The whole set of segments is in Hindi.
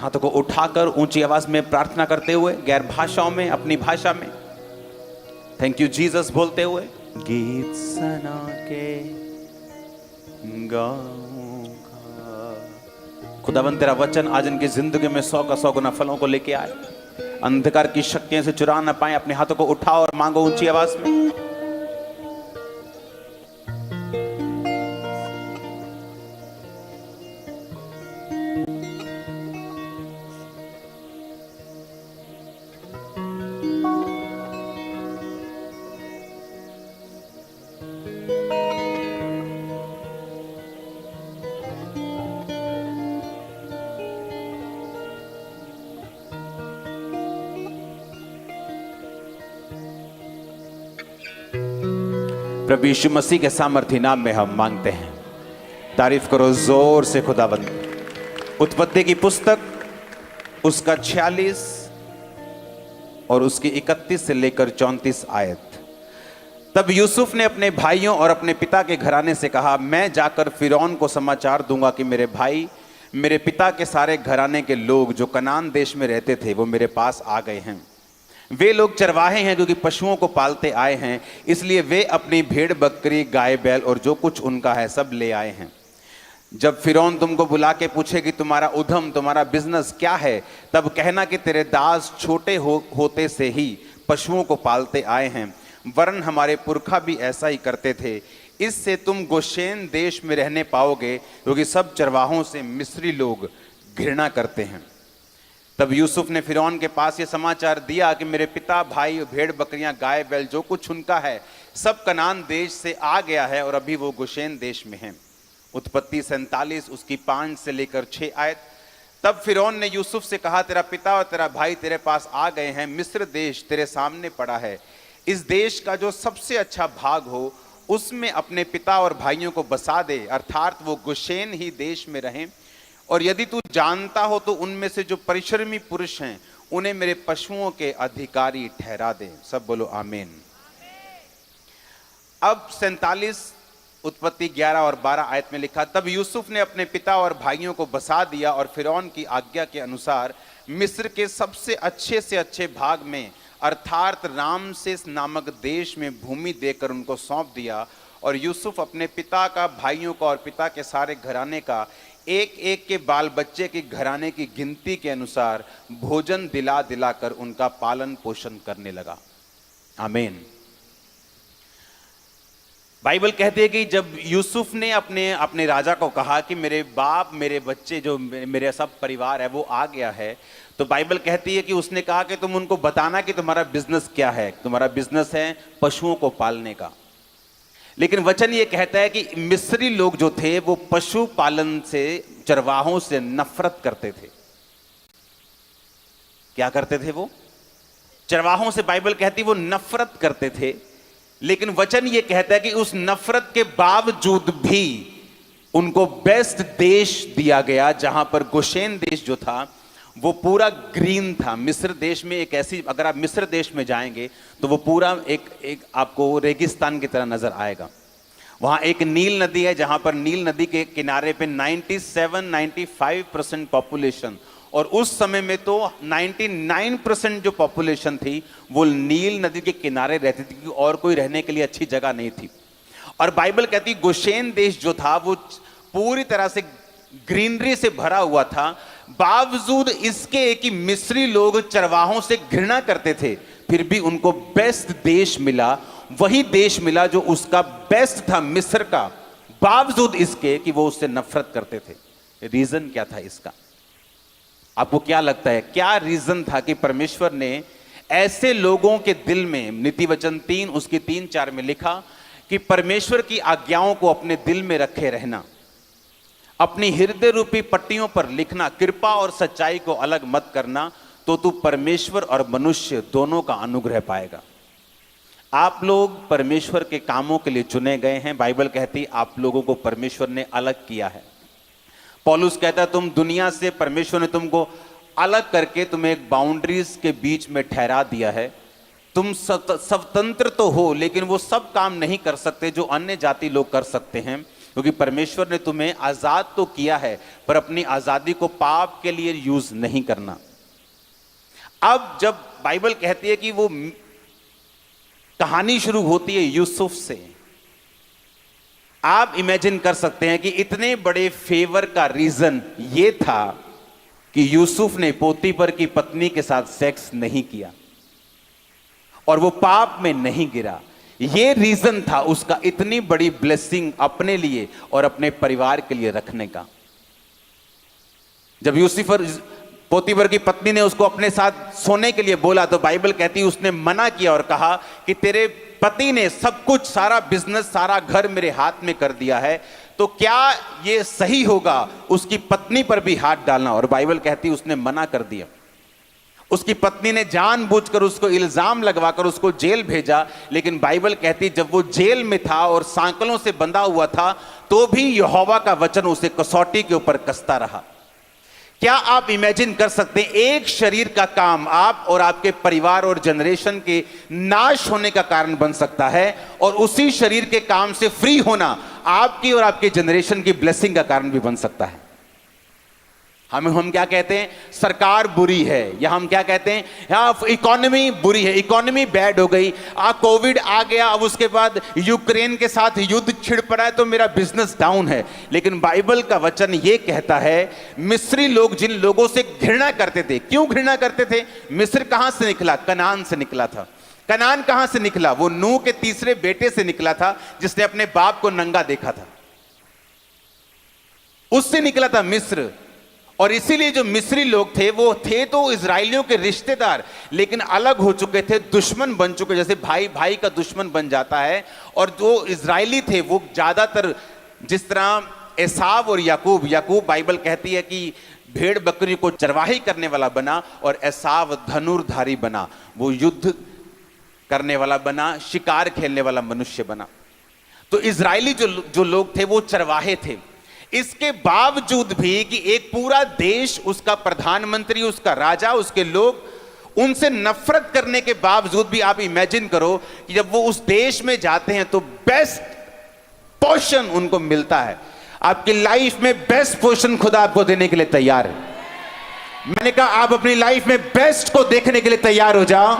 हाथों को उठाकर ऊंची आवाज में प्रार्थना करते हुए, गैर भाषाओं में, अपनी भाषा में थैंक यू जीसस बोलते हुए, गीत सना के गाऊंगा। खुदावंद तेरा वचन आज इनकी जिंदगी में 100 का 100 गुना फलों को लेके आए। अंधकार की शक्तियों से चुरा ना पाए। अपने हाथों को उठाओ और मांगो ऊंची आवाज में। प्रभु यीशु मसीह के सामर्थी नाम में हम मांगते हैं। तारीफ करो जोर से खुदावंद। उत्पत्ति की पुस्तक उसका 46 और उसकी 31 से लेकर 34 आयत। तब यूसुफ ने अपने भाइयों और अपने पिता के घराने से कहा, मैं जाकर फिरौन को समाचार दूंगा कि मेरे भाई, मेरे पिता के सारे घराने के लोग जो कनान देश में रहते थे वो मेरे पास आ गए हैं। वे लोग चरवाहे हैं जो कि पशुओं को पालते आए हैं, इसलिए वे अपनी भेड़ बकरी गाय बैल और जो कुछ उनका है सब ले आए हैं। जब फिरौन तुमको बुला के पूछे कि तुम्हारा उद्यम, तुम्हारा बिजनेस क्या है, तब कहना कि तेरे दास छोटे होते से ही पशुओं को पालते आए हैं, वरन हमारे पुरखा भी ऐसा ही करते थे। इससे तुम गोशेन देश में रहने पाओगे, क्योंकि सब चरवाहों से मिस्री लोग घृणा करते हैं। तब यूसुफ ने फिरौन के पास ये समाचार दिया कि मेरे पिता, भाई, भेड़ बकरियां, गाय बैल जो कुछ उनका है सब कनान देश से आ गया है और अभी वो गोशेन देश में है। उत्पत्ति 47 उसकी 5 से लेकर 6 आयत। तब फिरौन ने यूसुफ से कहा, तेरा पिता और तेरा भाई तेरे पास आ गए हैं, मिस्र देश तेरे सामने पड़ा है। इस देश का जो सबसे अच्छा भाग हो उसमें अपने पिता और भाइयों को बसा दे, अर्थात वो गोशेन ही देश में रहें। और यदि तू जानता हो तो उनमें से जो परिश्रमी पुरुष हैं उन्हें मेरे पशुओं के अधिकारी ठहरा दे। सब बोलो आमीन। अब 47 उत्पत्ति 11 और 12 आयत में लिखा, तब यूसुफ ने अपने पिता और भाइयों को बसा दिया और फिरौन की आज्ञा के अनुसार मिस्र के सबसे अच्छे भाग में, अर्थात रामसेस नामक देश में भूमि देकर उनको सौंप दिया। और यूसुफ अपने पिता का, भाइयों का और पिता के सारे घराने का एक एक के बाल बच्चे के घराने की गिनती के अनुसार भोजन दिला दिलाकर उनका पालन पोषण करने लगा। आमीन। बाइबल कहती है कि जब यूसुफ ने अपने राजा को कहा कि मेरे बाप, मेरे बच्चे, जो मेरे सब परिवार है वो आ गया है, तो बाइबल कहती है कि उसने कहा कि तुम उनको बताना कि तुम्हारा बिजनेस क्या है। तुम्हारा बिजनेस है पशुओं को पालने का। लेकिन वचन ये कहता है कि मिस्री लोग जो थे वो पशु पालन से, चरवाहों से नफरत करते थे। क्या करते थे वो? चरवाहों से बाइबल कहती वो नफरत करते थे। लेकिन वचन ये कहता है कि उस नफरत के बावजूद भी उनको बेस्ट देश दिया गया, जहां पर गोशेन देश जो था वो पूरा ग्रीन था। मिस्र देश में एक ऐसी, अगर आप मिस्र देश में जाएंगे तो वो पूरा एक आपको रेगिस्तान की तरह नजर आएगा। वहां एक नील नदी है, जहां पर नील नदी के किनारे पे 97-95% पॉपुलेशन, और उस समय में तो 99% जो पॉपुलेशन थी वो नील नदी के किनारे रहती थी, क्योंकि और कोई रहने के लिए अच्छी जगह नहीं थी। और बाइबल कहती गोशेन देश जो था वो पूरी तरह से ग्रीनरी से भरा हुआ था। बावजूद इसके कि मिस्री लोग चरवाहों से घृणा करते थे, फिर भी उनको बेस्ट देश मिला। वही देश मिला जो उसका बेस्ट था, मिस्र का, बावजूद इसके कि वो उससे नफरत करते थे। रीजन क्या था इसका? आपको क्या लगता है, क्या रीजन था कि परमेश्वर ने ऐसे लोगों के दिल में, नीति वचन 3 उसकी 3-4 में लिखा कि परमेश्वर की आज्ञाओं को अपने दिल में रखे रहना, अपनी हृदय रूपी पट्टियों पर लिखना, कृपा और सच्चाई को अलग मत करना, तो तू परमेश्वर और मनुष्य दोनों का अनुग्रह पाएगा। आप लोग परमेश्वर के कामों के लिए चुने गए हैं। बाइबल कहती आप लोगों को परमेश्वर ने अलग किया है। पौलुस कहता है तुम दुनिया से, परमेश्वर ने तुमको अलग करके तुम्हें एक बाउंड्रीज के बीच में ठहरा दिया है। तुम स्वतंत्र तो हो, लेकिन वो सब काम नहीं कर सकते जो अन्य जाति लोग कर सकते हैं, क्योंकि परमेश्वर ने तुम्हें आजाद तो किया है, पर अपनी आजादी को पाप के लिए यूज नहीं करना। अब जब बाइबल कहती है कि वो कहानी शुरू होती है यूसुफ से, आप इमेजिन कर सकते हैं कि इतने बड़े फेवर का रीजन ये था कि यूसुफ ने पोतीफर की पत्नी के साथ सेक्स नहीं किया और वो पाप में नहीं गिरा। ये रीजन था उसका इतनी बड़ी ब्लेसिंग अपने लिए और अपने परिवार के लिए रखने का। जब यूसुफर पोतीफर की पत्नी ने उसको अपने साथ सोने के लिए बोला तो बाइबल कहती है उसने मना किया और कहा कि तेरे पति ने सब कुछ, सारा बिजनेस, सारा घर मेरे हाथ में कर दिया है, तो क्या ये सही होगा उसकी पत्नी पर भी हाथ डालना? और बाइबल कहती है उसने मना कर दिया। उसकी पत्नी ने जानबूझकर उसको इल्जाम लगवाकर उसको जेल भेजा, लेकिन बाइबल कहती जब वो जेल में था और सांकलों से बंधा हुआ था तो भी यहोवा का वचन उसे कसौटी के ऊपर कसता रहा। क्या आप इमेजिन कर सकते हैं एक शरीर का काम आप और आपके परिवार और जनरेशन के नाश होने का कारण बन सकता है, और उसी शरीर के काम से फ्री होना आपकी और आपके जनरेशन की ब्लेसिंग का कारण भी बन सकता है। हम क्या कहते हैं? सरकार बुरी है, या हम क्या कहते हैं? या इकोनॉमी बुरी है, इकोनॉमी बैड हो गई, कोविड आ गया, अब उसके बाद यूक्रेन के साथ युद्ध छिड़ पड़ा है तो मेरा बिजनेस डाउन है। लेकिन बाइबल का वचन ये कहता है मिस्री लोग जिन लोगों से घृणा करते थे, क्यों घृणा करते थे? मिस्र कहां से निकला? कनान से निकला था। कनान कहां से निकला? वो नूह के तीसरे बेटे से निकला था जिसने अपने बाप को नंगा देखा था, उससे निकला था मिस्र। और इसीलिए जो मिस्री लोग थे वो थे तो इजराइलियों के रिश्तेदार, लेकिन अलग हो चुके थे, दुश्मन बन चुके, जैसे भाई भाई का दुश्मन बन जाता है। और जो इजराइली थे वो ज्यादातर जिस तरह एसाव और याकूब, याकूब बाइबल कहती है कि भेड़ बकरी को चरवाही करने वाला बना और एसाव धनुर्धारी बना, वो युद्ध करने वाला बना, शिकार खेलने वाला मनुष्य बना। तो इजराइली जो लोग थे वो चरवाहे थे। इसके बावजूद भी कि एक पूरा देश, उसका प्रधानमंत्री, उसका राजा, उसके लोग उनसे नफरत करने के बावजूद भी आप इमेजिन करो कि जब वो उस देश में जाते हैं तो बेस्ट पोर्शन उनको मिलता है। आपकी लाइफ में बेस्ट पोर्शन खुदा आपको देने के लिए तैयार है। मैंने कहा आप अपनी लाइफ में बेस्ट को देखने के लिए तैयार हो जाओ।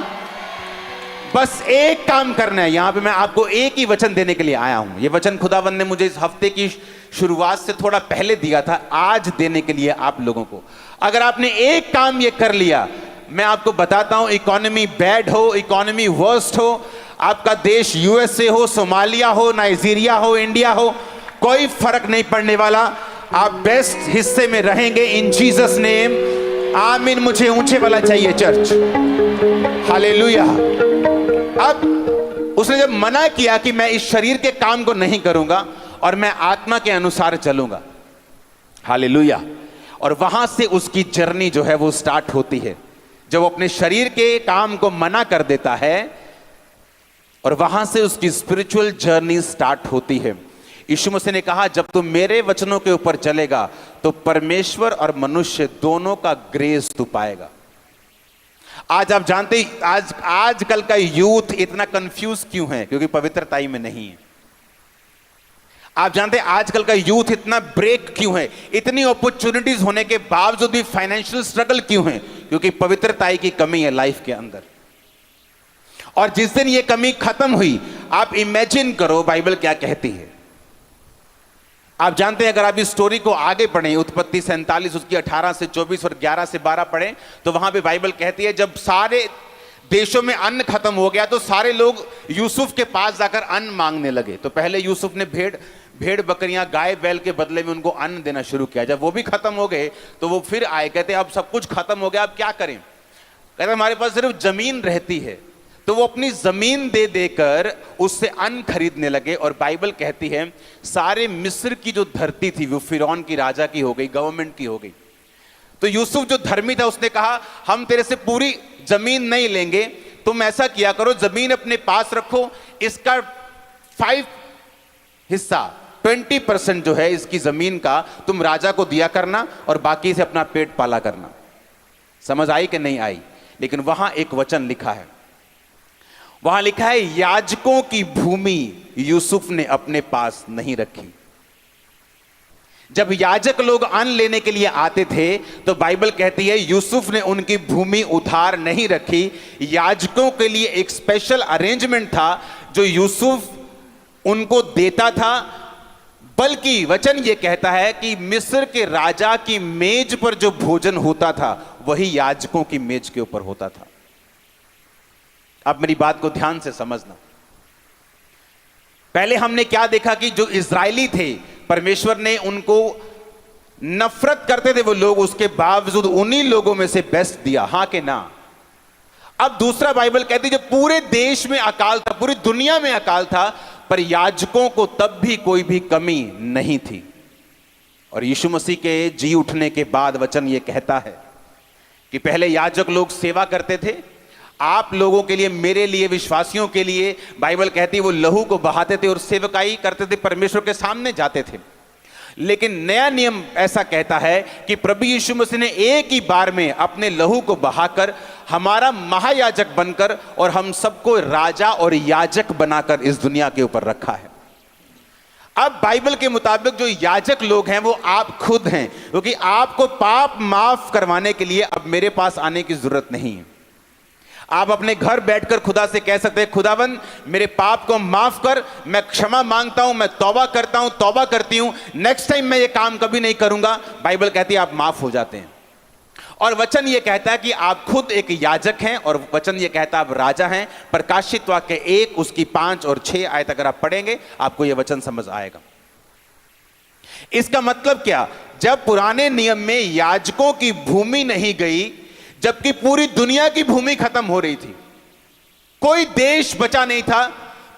बस एक काम करना है। यहां पे मैं आपको एक ही वचन देने के लिए आया हूं। यह वचन खुदावंद ने मुझे इस हफ्ते की शुरुआत से थोड़ा पहले दिया था, आज देने के लिए आप लोगों को। अगर आपने एक काम ये कर लिया, मैं आपको बताता हूं, इकोनॉमी बैड हो, इकोनॉमी वर्स्ट हो, आपका देश यूएसए हो, सोमालिया हो, नाइजीरिया हो, इंडिया हो, कोई फर्क नहीं पड़ने वाला। आप बेस्ट हिस्से में रहेंगे इन जीसस नेम। आमीन। मुझे ऊंचे वाला चाहिए चर्च। हालेलुया। अब उसने जब मना किया कि मैं इस शरीर के काम को नहीं करूंगा और मैं आत्मा के अनुसार चलूंगा, हालेलुया, और वहां से उसकी जर्नी जो है वो स्टार्ट होती है। जब वो अपने शरीर के काम को मना कर देता है और वहां से उसकी स्पिरिचुअल जर्नी स्टार्ट होती है। यीशु मसीह ने कहा जब तू मेरे वचनों के ऊपर चलेगा तो परमेश्वर और मनुष्य दोनों का ग्रेस तू पाएगा। आज आप जानते आजकल का यूथ इतना कंफ्यूज क्यों है? क्योंकि पवित्रताई में नहीं है। आप जानते हैं आजकल का यूथ इतना ब्रेक क्यों है? इतनी अपॉर्चुनिटीज होने के बावजूद भी फाइनेंशियल स्ट्रगल क्यों है? क्योंकि पवित्रताई की कमी है लाइफ के अंदर। और जिस दिन ये कमी खत्म हुई, आप इमेजिन करो बाइबल क्या कहती है। आप जानते हैं अगर आप इस स्टोरी को आगे पढ़ें, उत्पत्ति 47 उसकी 18 से 24 और 11 से 12 पढ़ें, तो वहां पे बाइबल कहती है जब सारे देशों में अन्न खत्म हो गया तो सारे लोग यूसुफ के पास जाकर अन्न मांगने लगे। तो पहले यूसुफ ने भेड़ बकरियां, गाय बैल के बदले में उनको अन्न देना शुरू किया। जब वो भी खत्म हो गए तो वो फिर आए, कहते अब सब कुछ खत्म हो गया, अब क्या करें? कहते हमारे पास सिर्फ जमीन रहती है। तो वो अपनी जमीन दे देकर उससे अन्न खरीदने लगे। और बाइबल कहती है सारे मिस्र की जो धरती थी वो फिरौन की राजा की हो गई, गवर्नमेंट की हो गई। तो यूसुफ जो धर्मी था उसने कहा हम तेरे से पूरी जमीन नहीं लेंगे, तुम ऐसा किया करो जमीन अपने पास रखो, इसका 5 हिस्सा 20% जो है इसकी जमीन का तुम राजा को दिया करना और बाकी से अपना पेट पाला करना। समझ आई कि नहीं आई? लेकिन वहां एक वचन लिखा है, वहां लिखा है याजकों की भूमि यूसुफ ने अपने पास नहीं रखी। जब याजक लोग अन्न लेने के लिए आते थे तो बाइबल कहती है यूसुफ ने उनकी भूमि उधार नहीं रखी। याजकों के लिए एक स्पेशल अरेंजमेंट था जो यूसुफ उनको देता था। बल्कि वचन ये कहता है कि मिस्र के राजा की मेज पर जो भोजन होता था वही याजकों की मेज के ऊपर होता था। अब मेरी बात को ध्यान से समझना। पहले हमने क्या देखा कि जो इजरायली थे परमेश्वर ने उनको नफरत करते थे वो लोग, उसके बावजूद उन्हीं लोगों में से बेस्ट दिया, हां के ना। अब दूसरा बाइबल कहती है जब पूरे देश में अकाल था, पूरी दुनिया में अकाल था, पर याजकों को तब भी कोई भी कमी नहीं थी। और यीशु मसीह के जी उठने के बाद वचन ये कहता है कि पहले याजक लोग सेवा करते थे, आप लोगों के लिए, मेरे लिए, विश्वासियों के लिए बाइबल कहती है वो लहू को बहाते थे और सेवकाई करते थे, परमेश्वर के सामने जाते थे। लेकिन नया नियम ऐसा कहता है कि प्रभु यीशु मसीह ने एक ही बार में अपने लहू को बहाकर हमारा महायाजक बनकर और हम सबको राजा और याजक बनाकर इस दुनिया के ऊपर रखा है। अब बाइबल के मुताबिक जो याजक लोग हैं वो आप खुद हैं, क्योंकि आपको पाप माफ करवाने के लिए अब मेरे पास आने की जरूरत नहीं है। आप अपने घर बैठकर खुदा से कह सकते हैं खुदावन मेरे पाप को माफ कर, मैं क्षमा मांगता हूं, मैं तौबा करता हूं, तौबा करती हूं, नेक्स्ट टाइम मैं ये काम कभी नहीं करूंगा। बाइबल कहती है आप माफ हो जाते हैं। और वचन ये कहता है कि आप खुद एक याजक हैं, और वचन ये कहता है आप राजा हैं। प्रकाशित वाक्य 1 उसकी 5 और 6 आयत अगर आप पढ़ेंगे आपको यह वचन समझ आएगा। इसका मतलब क्या, जब पुराने नियम में याजकों की भूमि नहीं गई, जबकि पूरी दुनिया की भूमि खत्म हो रही थी, कोई देश बचा नहीं था,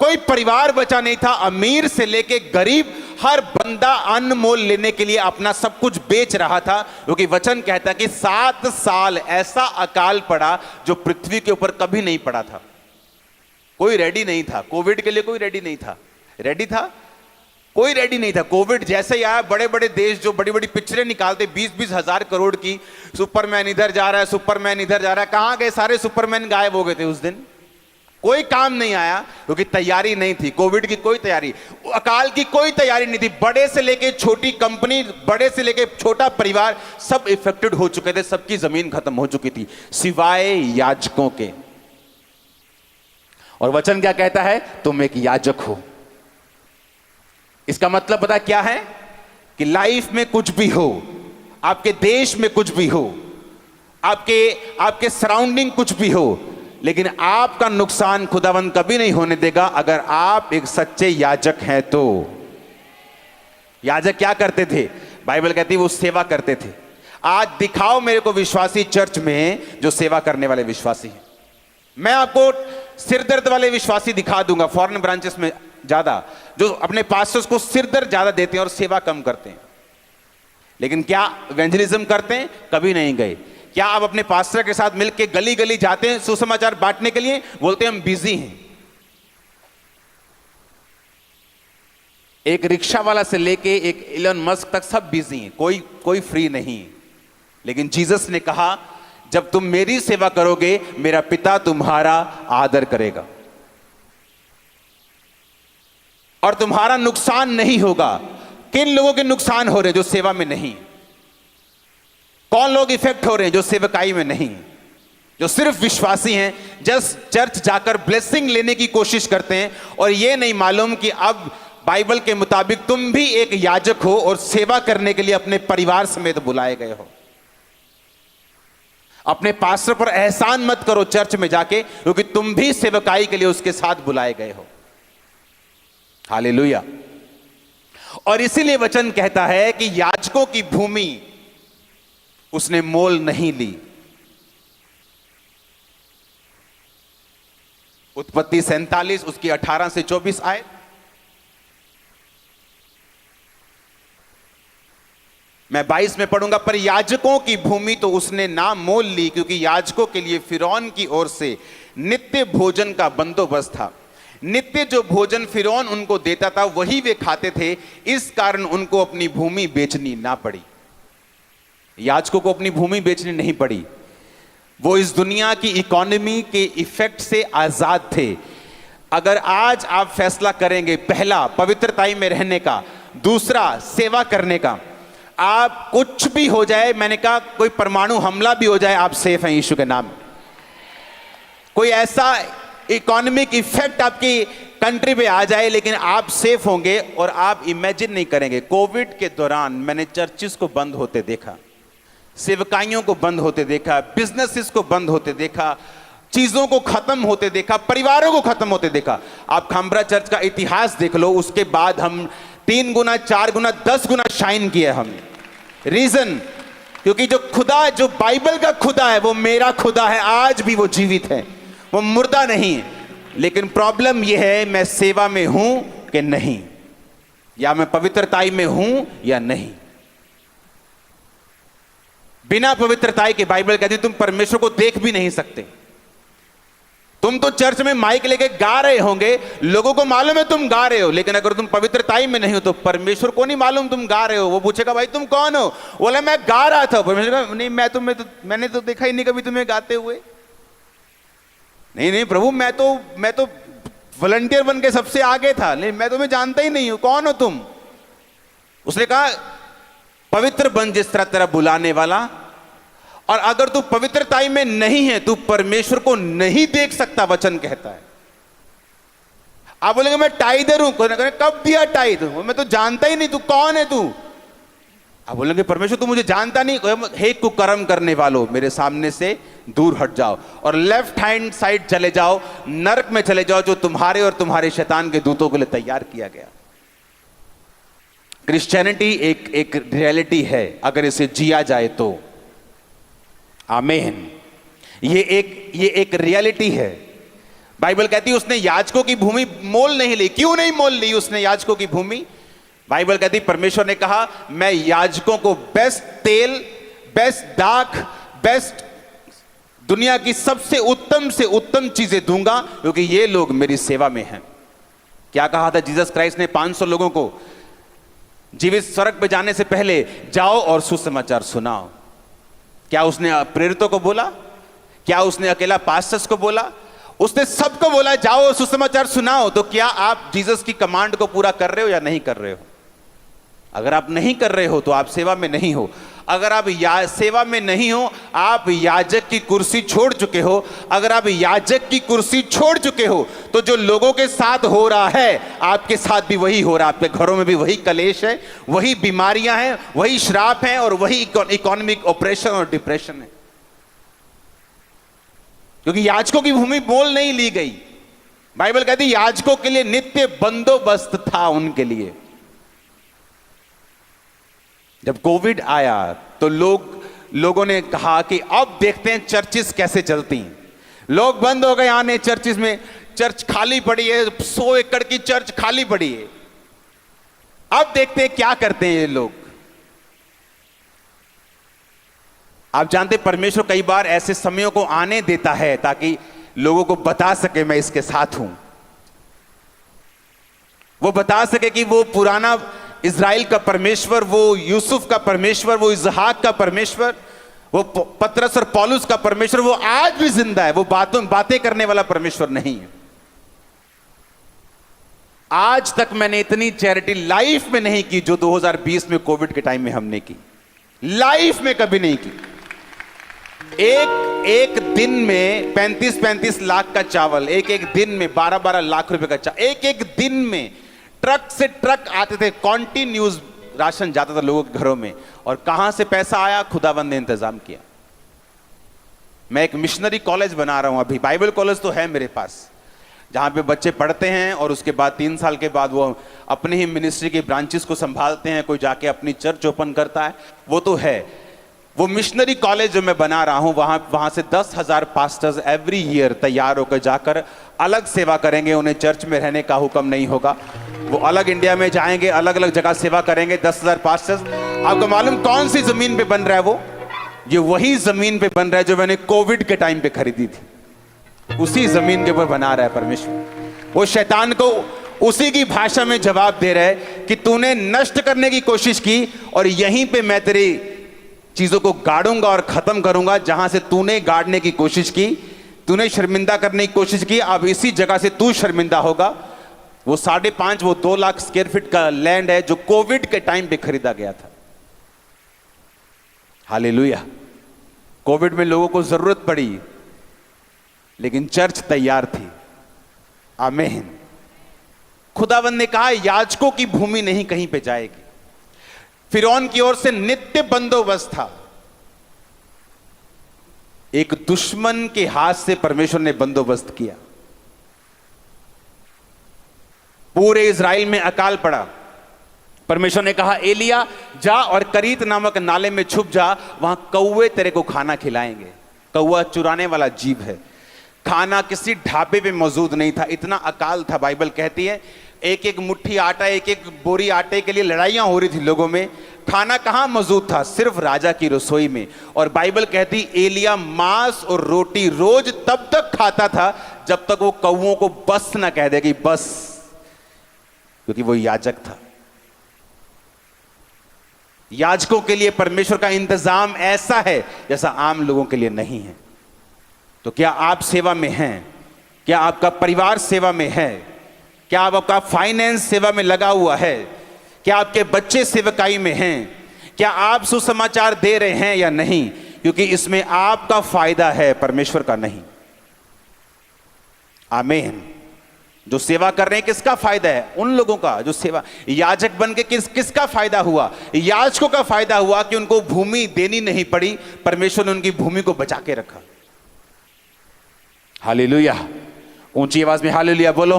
कोई परिवार बचा नहीं था, अमीर से लेके गरीब हर बंदा अनमोल लेने के लिए अपना सब कुछ बेच रहा था, क्योंकि वचन कहता है कि 7 साल ऐसा अकाल पड़ा जो पृथ्वी के ऊपर कभी नहीं पड़ा था। कोई रेडी नहीं था, कोविड के लिए कोई रेडी नहीं था। रेडी था? कोई रेडी नहीं था। कोविड जैसे ही आया, बड़े बड़े देश जो बड़ी बड़ी पिक्चरें निकालते 20-20 हजार करोड़ की, सुपरमैन इधर जा रहा है, सुपरमैन इधर जा रहा है, कहां गए सारे सुपरमैन? गायब हो गए थे उस दिन। कोई काम नहीं आया क्योंकि तैयारी नहीं थी। कोविड की कोई तैयारी, अकाल की कोई तैयारी नहीं थी। बड़े से लेके छोटी कंपनी, बड़े से लेके छोटा परिवार, सब इफेक्टेड हो चुके थे, सबकी जमीन खत्म हो चुकी थी सिवाय याजकों के। और वचन क्या कहता है? तुम एक याजक हो। इसका मतलब पता क्या है कि लाइफ में कुछ भी हो, आपके देश में कुछ भी हो, आपके सराउंडिंग कुछ भी हो, लेकिन आपका नुकसान खुदावंद कभी नहीं होने देगा अगर आप एक सच्चे याजक हैं तो। याजक क्या करते थे? बाइबल कहती है वो सेवा करते थे। आज दिखाओ मेरे को विश्वासी चर्च में जो सेवा करने वाले विश्वासी हैं। मैं आपको सिरदर्द वाले विश्वासी दिखा दूंगा, फॉरेन ब्रांचेस में ज्यादा, जो अपने पास्टर्स को सिरदर्द ज्यादा देते हैं और सेवा कम करते हैं। लेकिन क्या इवेंजलिज्म करते हैं? कभी नहीं गए। क्या आप अपने पास्टर के साथ मिलकर गली गली जाते हैं सुसमाचार बांटने के लिए? बोलते हैं हम बिजी हैं। एक रिक्शा वाला से लेके एक इलन मस्क तक सब बिजी हैं, कोई फ्री नहीं है। लेकिन जीसस ने कहा जब तुम मेरी सेवा करोगे मेरा पिता तुम्हारा आदर करेगा और तुम्हारा नुकसान नहीं होगा। किन लोगों के नुकसान हो रहे हैं? जो सेवा में नहीं। कौन लोग इफेक्ट हो रहे हैं? जो सेवकाई में नहीं, जो सिर्फ विश्वासी हैं, जस्ट चर्च जाकर ब्लेसिंग लेने की कोशिश करते हैं और यह नहीं मालूम कि अब बाइबल के मुताबिक तुम भी एक याजक हो और सेवा करने के लिए अपने परिवार समेत बुलाए गए हो। अपने पास्टर पर एहसान मत करो चर्च में जाके, क्योंकि तुम भी सेवकाई के लिए उसके साथ बुलाए गए हो। हालेलुया। और इसीलिए वचन कहता है कि याजकों की भूमि उसने मोल नहीं ली। उत्पत्ति 47 उसकी 18 से 24 आए। मैं 22 में पढ़ूंगा। पर याजकों की भूमि तो उसने ना मोल ली, क्योंकि याजकों के लिए फिरौन की ओर से नित्य भोजन का बंदोबस्त था। नित्य जो भोजन फिरौन उनको देता था वही वे खाते थे, इस कारण उनको अपनी भूमि बेचनी ना पड़ी। याजकों को अपनी भूमि बेचनी नहीं पड़ी। वो इस दुनिया की इकोनॉमी के इफेक्ट से आजाद थे। अगर आज आप फैसला करेंगे, पहला पवित्रताई में रहने का, दूसरा सेवा करने का, आप कुछ भी हो जाए, मैंने कहा कोई परमाणु हमला भी हो जाए, आप सेफ हैं यीशु के नाम में। कोई ऐसा इकोनॉमिक इफेक्ट आपकी कंट्री पे आ जाए, लेकिन आप सेफ होंगे। और आप इमेजिन नहीं करेंगे, कोविड के दौरान मैंने चर्चिस को बंद होते देखा, सेवकाइयों को बंद होते देखा, बिजनेसेस को बंद होते देखा, चीजों को खत्म होते देखा, परिवारों को खत्म होते देखा। आप खामरा चर्च का इतिहास देख लो, उसके बाद हम 3 गुना 4 गुना 10 गुना शाइन किया हमने। रीजन, क्योंकि जो खुदा, जो बाइबल का खुदा है, वो मेरा खुदा है, आज भी वो जीवित है, वो मुर्दा नहीं है। लेकिन प्रॉब्लम यह है, मैं सेवा में हूं कि नहीं, या मैं पवित्रताई में हूं या नहीं। बिना पवित्रताई के बाइबल कहती तुम परमेश्वर को देख भी नहीं सकते। तुम तो चर्च में माइक लेके गा रहे होंगे, लोगों को मालूम है तुम गा रहे हो, लेकिन अगर तुम पवित्रताई में नहीं हो तो परमेश्वर को नहीं मालूम तुम गा रहे हो। वो पूछेगा भाई तुम कौन हो? बोला मैं गा रहा था। परमेश्वर कहा नहीं, मैंने तो देखा ही नहीं कभी तुम्हें गाते हुए। नहीं प्रभु, मैं तो वॉलंटियर बन के सबसे आगे था, लेकिन मैं तुम्हें जानता ही नहीं हूं, कौन हो तुम? उसने कहा पवित्र बन जिस तरह तेरा बुलाने वाला। और अगर तू पवित्रताई में नहीं है, तू परमेश्वर को नहीं देख सकता, वचन कहता है। आप बोलेंगे मैं टाइदर हूं, कब दिया टाइद? मैं तो जानता ही नहीं, तू कौन है तू? आप बोलेंगे परमेश्वर तू मुझे जानता नहीं, हे कुकर्म करने वालों, मेरे सामने से दूर हट जाओ और लेफ्ट हैंड साइड चले जाओ, नरक में चले जाओ, जो तुम्हारे और तुम्हारे शैतान के दूतों के लिए तैयार किया गया। क्रिश्चियनिटी एक रियलिटी है, अगर इसे जिया जाए तो। आमीन। ये एक रियलिटी है। बाइबल कहती है उसने याजकों की भूमि मोल नहीं ली। क्यों नहीं मोल ली उसने याजकों की भूमि? बाइबल कहती है परमेश्वर ने कहा मैं याजकों को बेस्ट तेल, बेस्ट दाख, बेस्ट दुनिया की सबसे से उत्तम चीजें दूंगा, क्योंकि ये लोग मेरी सेवा में हैं। क्या कहा था जीसस क्राइस्ट ने 500 लोगों को जीवित स्वर्ग पे जाने से पहले? जाओ और सुसमाचार सुनाओ। क्या उसने प्रेरितों को बोला? क्या उसने अकेला पास्टर्स को बोला? उसने सबको बोला जाओ और सुसमाचार सुनाओ। तो क्या आप जीसस की कमांड को पूरा कर रहे हो या नहीं कर रहे हो? अगर आप नहीं कर रहे हो तो आप सेवा में नहीं हो। अगर आप सेवा में नहीं हो, आप याजक की कुर्सी छोड़ चुके हो। अगर आप याजक की कुर्सी छोड़ चुके हो तो जो लोगों के साथ हो रहा है आपके साथ भी वही हो रहा है। आपके घरों में भी वही कलेश है, वही बीमारियां हैं, वही श्राप हैं और वही इकोनॉमिक ऑपरेशन और डिप्रेशन है, क्योंकि याजकों की भूमि मोल नहीं ली गई। बाइबल कहती याजकों के लिए नित्य बंदोबस्त था उनके लिए। जब कोविड आया तो लोगों ने कहा कि अब देखते हैं चर्चिस कैसे चलती हैं। लोग बंद हो गए आने चर्चिस में, चर्च खाली पड़ी है, 100 एकड़ की चर्च खाली पड़ी है। अब देखते हैं क्या करते हैं ये लोग। आप जानते परमेश्वर कई बार ऐसे समयों को आने देता है ताकि लोगों को बता सके मैं इसके साथ हूं। वो बता सके कि वो पुराना इज़राइल का परमेश्वर, वो यूसुफ का परमेश्वर, वो इसहाक का परमेश्वर, वो पतरस और पौलुस का परमेश्वर, वो आज भी जिंदा है। वो बातें करने वाला परमेश्वर नहीं है। आज तक मैंने इतनी चैरिटी लाइफ में नहीं की जो 2020 में कोविड के टाइम में हमने की। लाइफ में कभी नहीं की। एक दिन में 35 लाख का चावल, एक दिन में 12 लाख रुपए का चावल, एक दिन में ट्रक से ट्रक आते थे, कॉन्टिन्यूज राशन जाता था लोगों के घरों में। और कहां से पैसा आया? खुदावंद ने इंतजाम किया। मैं एक मिशनरी कॉलेज बना रहा हूं अभी। बाइबल कॉलेज तो है मेरे पास, जहां पे बच्चे पढ़ते हैं और उसके बाद 3 साल के बाद वो अपने ही मिनिस्ट्री के ब्रांचेस को संभालते हैं। कोई जाके अपनी चर्च ओपन करता है, वो तो है। वो मिशनरी कॉलेज जो मैं बना रहा हूं, वहां से 10,000 पास्टर्स एवरी ईयर तैयार होकर जाकर अलग सेवा करेंगे। उन्हें चर्च में रहने का हुक्म नहीं होगा। वो अलग इंडिया में जाएंगे, अलग अलग जगह सेवा करेंगे। 10,000 पास्टर्स। आपको मालूम कौन सी जमीन पे बन रहा है वो? ये वही जमीन पे बन रहा है जो मैंने कोविड के टाइम पे खरीदी थी। उसी जमीन के ऊपर बना रहा है परमेश्वर। वो शैतान को उसी की भाषा में जवाब दे रहा है कि तूने नष्ट करने की कोशिश की और यहीं पे मैं तेरी चीजों को गाड़ूंगा और खत्म करूंगा। जहां से तूने गाड़ने की कोशिश की, तूने शर्मिंदा करने की कोशिश की, अब इसी जगह से तू शर्मिंदा होगा। वो 5.5 वो 2 लाख स्क्वायर फीट का लैंड है जो कोविड के टाइम पे खरीदा गया था। हालेलुया। कोविड में लोगों को जरूरत पड़ी, लेकिन चर्च तैयार थी। आमीन। खुदावंद ने कहा याजकों की भूमि नहीं कहीं पे जाएगी। फिरौन की ओर से नित्य बंदोबस्त था। एक दुश्मन के हाथ से परमेश्वर ने बंदोबस्त किया। पूरे इज़राइल में अकाल पड़ा। परमेश्वर ने कहा एलिया जा और करीत नामक नाले में छुप जा, वहां कौवे तेरे को खाना खिलाएंगे। कौवा चुराने वाला जीव है। खाना किसी ढाबे पे मौजूद नहीं था, इतना अकाल था। बाइबल कहती है एक एक मुट्ठी आटा, एक एक बोरी आटे के लिए लड़ाइयां हो रही थी लोगों में। खाना कहां मौजूद था? सिर्फ राजा की रसोई में। और बाइबल कहती एलिया मांस और रोटी रोज तब तक खाता था जब तक वो कौवों को बस ना कह दे कि बस, क्योंकि वो याजक था। याजकों के लिए परमेश्वर का इंतजाम ऐसा है जैसा आम लोगों के लिए नहीं है। तो क्या आप सेवा में हैं? क्या आपका परिवार सेवा में है? क्या आपका फाइनेंस सेवा में लगा हुआ है? क्या आपके बच्चे सेवकाई में हैं? क्या आप सुसमाचार दे रहे हैं या नहीं? क्योंकि इसमें आपका फायदा है, परमेश्वर का नहीं। आमीन। जो सेवा कर रहे हैं किसका फायदा है? उन लोगों का जो सेवा याजक बन के किसका फायदा हुआ? याजकों का फायदा हुआ कि उनको भूमि देनी नहीं पड़ी, परमेश्वर ने उनकी भूमि को बचा के रखा। हालेलुया। ऊंची आवाज में हालेलुया बोलो।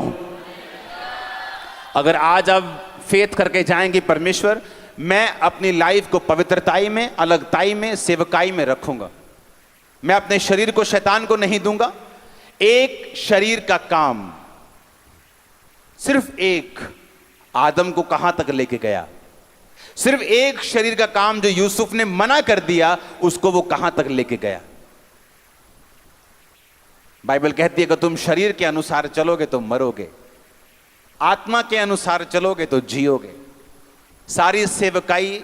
अगर आज आप फेथ करके जाएंगे परमेश्वर मैं अपनी लाइफ को पवित्रताई में, अलगताई में, सेवकाई में रखूंगा। मैं अपने शरीर को शैतान को नहीं दूंगा। एक शरीर का काम, सिर्फ एक, आदम को कहां तक लेके गया? सिर्फ एक शरीर का काम जो यूसुफ ने मना कर दिया, उसको वो कहां तक लेके गया? बाइबल कहती है कि तुम शरीर के अनुसार चलोगे तो मरोगे, आत्मा के अनुसार चलोगे तो जियोगे। सारी सेवकाई,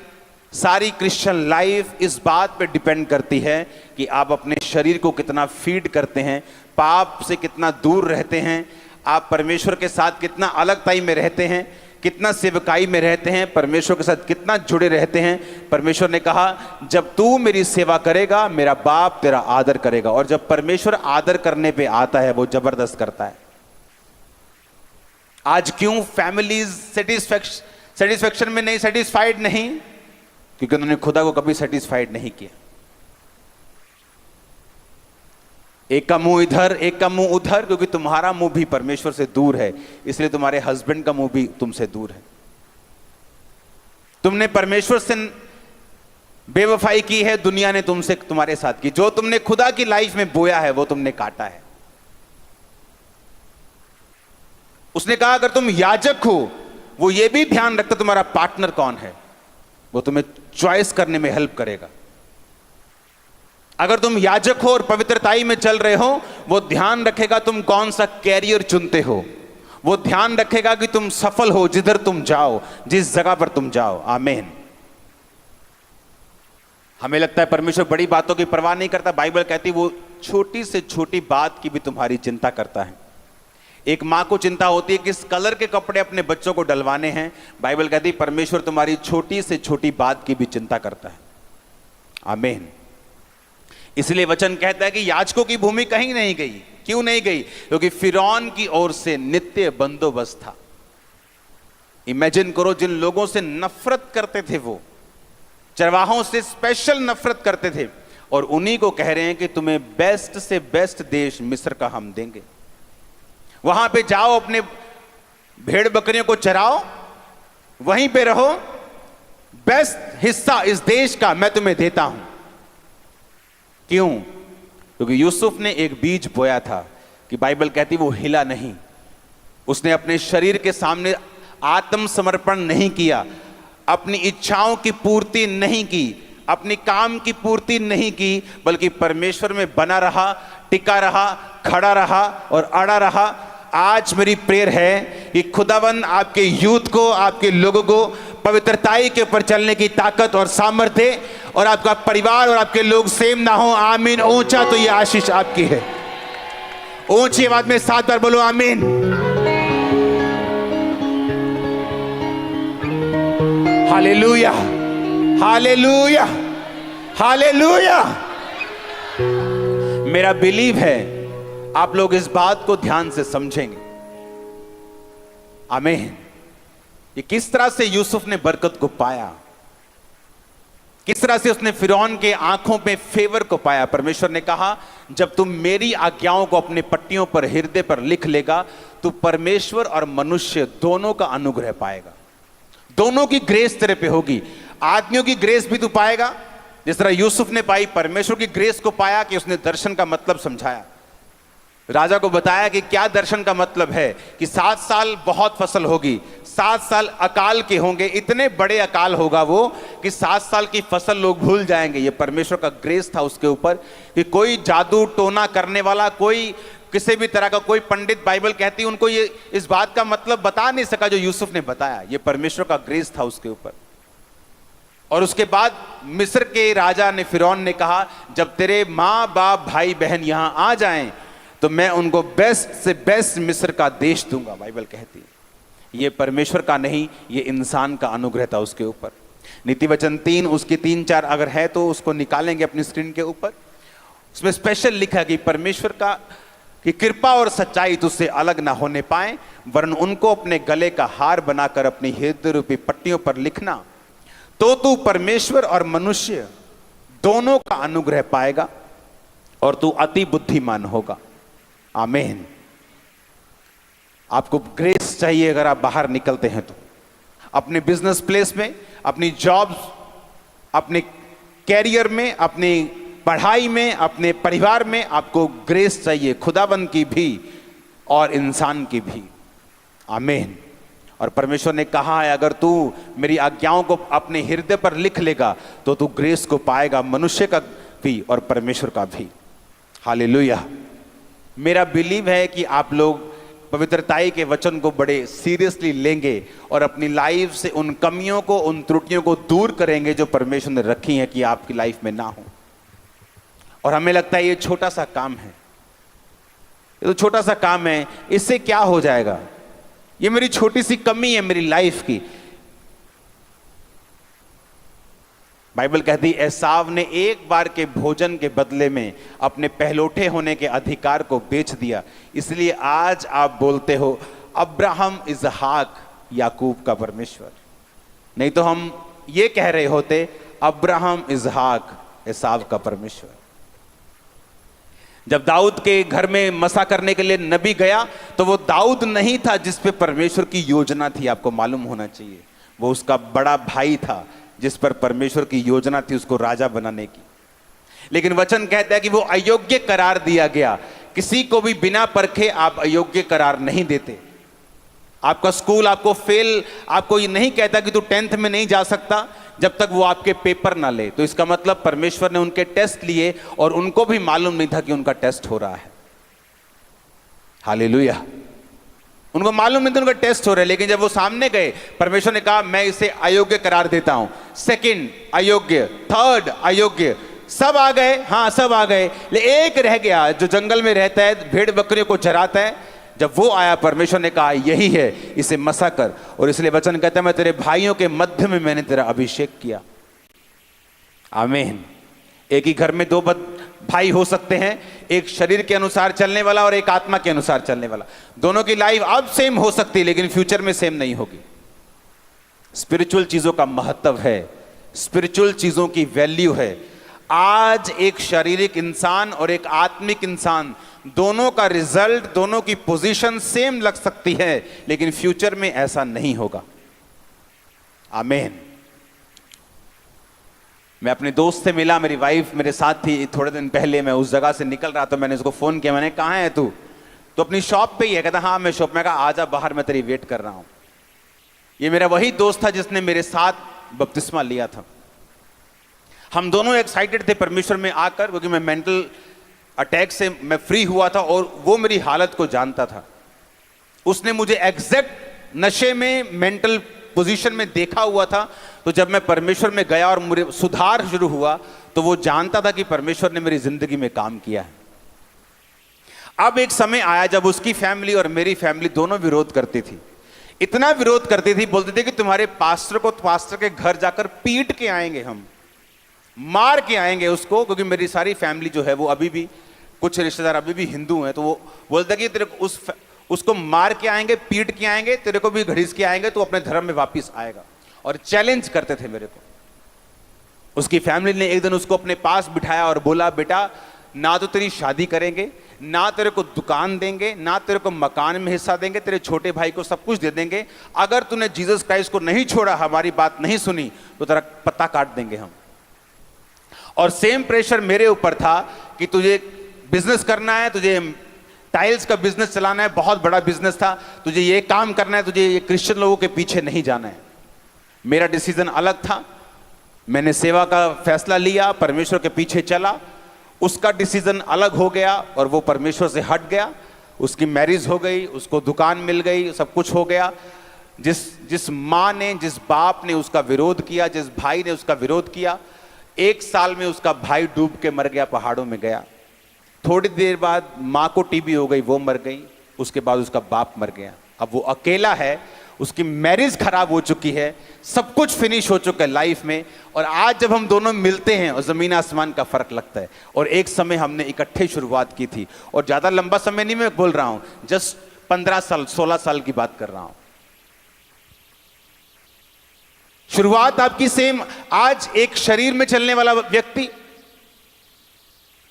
सारी क्रिश्चियन लाइफ इस बात पे डिपेंड करती है कि आप अपने शरीर को कितना फीड करते हैं, पाप से कितना दूर रहते हैं, आप परमेश्वर के साथ कितना अलगताई में रहते हैं, कितना सेवकाई में रहते हैं, परमेश्वर के साथ कितना जुड़े रहते हैं। परमेश्वर ने कहा जब तू मेरी सेवा करेगा मेरा बाप तेरा आदर करेगा। और जब परमेश्वर आदर करने पे आता है वो जबरदस्त करता है। आज क्यों फैमिलीज सेटिस्फैक्शन में नहीं, सेटिस्फाइड नहीं? क्योंकि उन्होंने खुदा को कभी सेटिस्फाइड नहीं किया। एक का मुंह इधर, एक का मुंह उधर, क्योंकि तुम्हारा मुंह भी परमेश्वर से दूर है, इसलिए तुम्हारे हस्बैंड का मुंह भी तुमसे दूर है। तुमने परमेश्वर से बेवफाई की है, दुनिया ने तुमसे तुम्हारे साथ की। जो तुमने खुदा की लाइफ में बोया है वो तुमने काटा है। उसने कहा अगर तुम याजक हो, वो ये भी ध्यान रखता तुम्हारा पार्टनर कौन है, वो तुम्हें चॉइस करने में हेल्प करेगा। अगर तुम याजक हो और पवित्रताई में चल रहे हो, वो ध्यान रखेगा तुम कौन सा कैरियर चुनते हो। वो ध्यान रखेगा कि तुम सफल हो जिधर तुम जाओ, जिस जगह पर तुम जाओ। आमीन। हमें लगता है परमेश्वर बड़ी बातों की परवाह नहीं करता। बाइबल कहती वो छोटी से छोटी बात की भी तुम्हारी चिंता करता है। एक मां को चिंता होती है किस कलर के कपड़े अपने बच्चों को डलवाने हैं। बाइबल कहती है परमेश्वर तुम्हारी छोटी से छोटी बात की भी चिंता करता है। आमीन। इसलिए वचन कहता है कि याजकों की भूमि कहीं नहीं गई। क्यों नहीं गई? क्योंकि फिरौन की ओर से नित्य बंदोबस्त था। इमेजिन करो, जिन लोगों से नफरत करते थे, वो चरवाहों से स्पेशल नफरत करते थे, और उन्हीं को कह रहे हैं कि तुम्हें बेस्ट से बेस्ट देश मिस्र का हम देंगे। वहां पे जाओ, अपने भेड़ बकरियों को चराओ, वहीं पे रहो, बेस्ट हिस्सा इस देश का मैं तुम्हें देता हूं। क्यों? क्योंकि यूसुफ ने एक बीज बोया था कि बाइबल कहती वो हिला नहीं। उसने अपने शरीर के सामने आत्मसमर्पण नहीं किया, अपनी इच्छाओं की पूर्ति नहीं की, अपनी काम की पूर्ति नहीं की, बल्कि परमेश्वर में बना रहा, टिका रहा, खड़ा रहा और अड़ा रहा। आज मेरी प्रेयर है कि खुदावंद आपके यूथ को, आपके लोगों को पवित्रताई के ऊपर चलने की ताकत और सामर्थ्य, और आपका परिवार और आपके लोग सेम ना हो। आमीन। ऊंचा तो ये आशीष आपकी है। ऊंची आवाज में 7 बार बोलो आमीन। Hallelujah, hallelujah, hallelujah. मेरा बिलीव है आप लोग इस बात को ध्यान से समझेंगे। आमीन। ये किस तरह से यूसुफ ने बरकत को पाया, किस तरह से उसने फिरौन के आंखों में फेवर को पाया। परमेश्वर ने कहा जब तुम मेरी आज्ञाओं को अपने पट्टियों पर, हृदय पर लिख लेगा तो परमेश्वर और मनुष्य दोनों का अनुग्रह पाएगा, दोनों की ग्रेस तेरे पे होगी। आदमियों की ग्रेस भी तू पाएगा जिस तरह यूसुफ ने पाई, परमेश्वर की ग्रेस को पाया कि उसने दर्शन का मतलब समझाया, राजा को बताया कि क्या दर्शन का मतलब है, कि 7 साल बहुत फसल होगी, 7 साल अकाल के होंगे, इतने बड़े अकाल होगा वो कि 7 साल की फसल लोग भूल जाएंगे। ये परमेश्वर का ग्रेस था उसके ऊपर कि कोई जादू टोना करने वाला, कोई किसी भी तरह का कोई पंडित, बाइबल कहती है, उनको ये इस बात का मतलब बता नहीं सका जो यूसुफ ने बताया। ये परमेश्वर का ग्रेस था उसके ऊपर। और उसके बाद मिस्र के राजा ने, फिरौन ने कहा जब तेरे माँ बाप भाई बहन यहां आ जाएं तो मैं उनको बेस्ट से बेस्ट मिस्र का देश दूंगा। बाइबल कहती है ये परमेश्वर का नहीं, ये इंसान का अनुग्रह था उसके ऊपर। नीति वचन 3 उसकी 3-4 अगर है तो उसको निकालेंगे अपनी स्क्रीन के ऊपर। उसमें स्पेशल लिखा कि परमेश्वर का कि कृपा और सच्चाई तुझसे अलग ना होने पाए, वरन उनको अपने गले का हार बनाकर अपनी हृदय रूपी पट्टियों पर लिखना, तो तू परमेश्वर और मनुष्य दोनों का अनुग्रह पाएगा और तू अति बुद्धिमान होगा। आमीन। आपको ग्रेस चाहिए अगर आप बाहर निकलते हैं तो, अपने बिजनेस प्लेस में, अपनी जॉब, अपने कैरियर में, अपनी पढ़ाई में, अपने परिवार में आपको ग्रेस चाहिए, खुदाबंद की भी और इंसान की भी। आमीन। और परमेश्वर ने कहा है अगर तू मेरी आज्ञाओं को अपने हृदय पर लिख लेगा तो तू ग्रेस को पाएगा, मनुष्य का भी और परमेश्वर का भी। हालेलुया। मेरा बिलीव है कि आप लोग पवित्रताई के वचन को बड़े सीरियसली लेंगे और अपनी लाइफ से उन कमियों को, उन त्रुटियों को दूर करेंगे जो परमेश्वर ने रखी हैं कि आपकी लाइफ में ना हो। और हमें लगता है ये छोटा सा काम है, ये तो छोटा सा काम है, इससे क्या हो जाएगा, ये मेरी छोटी सी कमी है मेरी लाइफ की। बाइबल कहती है एसाव ने एक बार के भोजन के बदले में अपने पहलौठे होने के अधिकार को बेच दिया, इसलिए आज आप बोलते हो अब्राहम इसहाक याकूब का परमेश्वर। नहीं तो हम ये कह रहे होते अब्राहम इसहाक एसाव का परमेश्वर। जब दाऊद के घर में मसा करने के लिए नबी गया तो वो दाऊद नहीं था जिस पे परमेश्वर की योजना थी, आपको मालूम होना चाहिए। वो उसका बड़ा भाई था जिस पर परमेश्वर की योजना थी उसको राजा बनाने की। लेकिन वचन कहता है कि वो अयोग्य करार दिया गया। किसी को भी बिना परखे आप अयोग्य करार नहीं देते। आपका स्कूल आपको फेल, आपको ये नहीं कहता कि तू 10th में नहीं जा सकता जब तक वो आपके पेपर ना ले। तो इसका मतलब परमेश्वर ने उनके टेस्ट लिए और उनको भी मालूम नहीं था कि उनका टेस्ट हो रहा है। हालेलुया। उनको मालूम नहीं था उनका टेस्ट हो रहा है, लेकिन जब वो सामने गए परमेश्वर ने कहा मैं इसे अयोग्य करार देता हूं। 2nd अयोग्य, 3rd अयोग्य, सब आ गए, हाँ सब आ गए, लेकिन एक रह गया जो जंगल में रहता है, भेड़ बकरियों को चराता है। जब वो आया परमेश्वर ने कहा यही है, इसे मसा कर। और इसलिए वचन कहता है मैं तेरे भाइयों के मध्य में मैंने तेरा अभिषेक किया। आमीन। एक ही घर में 2 भाई हो सकते हैं, एक शरीर के अनुसार चलने वाला और एक आत्मा के अनुसार चलने वाला। दोनों की लाइफ अब सेम हो सकती है लेकिन फ्यूचर में सेम नहीं होगी। स्पिरिचुअल चीजों का महत्व है, स्पिरिचुअल चीजों की वैल्यू है। आज एक शारीरिक इंसान और एक आत्मिक इंसान दोनों का रिजल्ट, दोनों की पोजीशन सेम लग सकती है लेकिन फ्यूचर में ऐसा नहीं होगा। आमीन। मैं अपने दोस्त से मिला, मेरी वाइफ मेरे साथ थी थोड़े दिन पहले, मैं उस जगह से निकल रहा था, मैंने उसको फोन किया, मैंने कहाँ है तू? तो अपनी शॉप पे ही है। कहता हाँ मैं शॉप में। कहा आजा बाहर, मैं तेरी वेट कर रहा हूं। ये मेरा वही दोस्त था जिसने मेरे साथ बपतिस्मा लिया था। हम दोनों एक्साइटेड थे परमेश्वर में आकर, क्योंकि मैं मेंटल अटैक से मैं फ्री हुआ था और वो मेरी हालत को जानता था। उसने मुझे एग्जैक्ट नशे में, मेंटल पोजीशन में देखा हुआ था। तो जब मैं परमेश्वर में गया और मुझे सुधार शुरू हुआ तो वो जानता था कि परमेश्वर ने मेरी जिंदगी में काम किया है। अब एक समय आया जब उसकी फैमिली और मेरी फैमिली दोनों विरोध करती थी। इतना विरोध करती थी, बोलते थे कि तुम्हारे पास्टर को पास्टर के घर जाकर पीट के आएंगे हम। मार के आएंगे उसको, क्योंकि मेरी सारी फैमिली जो है वो अभी भी, कुछ रिश्तेदार अभी भी हिंदू हैं, तो वो बोलता कि तेरे को उसको मार के आएंगे, पीट के आएंगे, तेरे को भी घड़ीस के आएंगे, तो अपने धर्म में वापिस आएगा। और चैलेंज करते थे मेरे को। उसकी फैमिली ने एक दिन उसको अपने पास बिठाया और बोला, बेटा ना तो तेरी शादी करेंगे, ना तेरे को दुकान देंगे, ना तेरे को मकान में हिस्सा देंगे, तेरे छोटे भाई को सब कुछ दे देंगे, अगर तूने जीसस क्राइस्ट को नहीं छोड़ा, हमारी बात नहीं सुनी, तो तेरा पत्ता काट देंगे हम। और सेम प्रेशर मेरे ऊपर था कि तुझे बिजनेस करना है, तुझे टाइल्स का बिजनेस चलाना है, बहुत बड़ा बिजनेस था, तुझे ये काम करना है, तुझे ये क्रिश्चियन लोगों के पीछे नहीं जाना है। मेरा डिसीजन अलग था, मैंने सेवा का फैसला लिया, परमेश्वर के पीछे चला। उसका डिसीजन अलग हो गया और वो परमेश्वर से हट गया। उसकी मैरिज हो गई, उसको दुकान मिल गई, सब कुछ हो गया। जिस माँ ने, जिस बाप ने उसका विरोध किया, जिस भाई ने उसका विरोध किया, 1 साल में उसका भाई डूब के मर गया, पहाड़ों में गया। थोड़ी देर बाद माँ को टीबी हो गई, वो मर गई। उसके बाद उसका बाप मर गया। अब वो अकेला है, उसकी मैरिज खराब हो चुकी है, सब कुछ फिनिश हो चुका है लाइफ में। और आज जब हम दोनों मिलते हैं और जमीन आसमान का फर्क लगता है। और एक समय हमने इकट्ठे शुरुआत की थी, और ज्यादा लंबा समय नहीं मैं बोल रहा हूं, जस्ट 15 साल 16 साल की बात कर रहा हूं। शुरुआत आपकी सेम। आज एक शरीर में चलने वाला व्यक्ति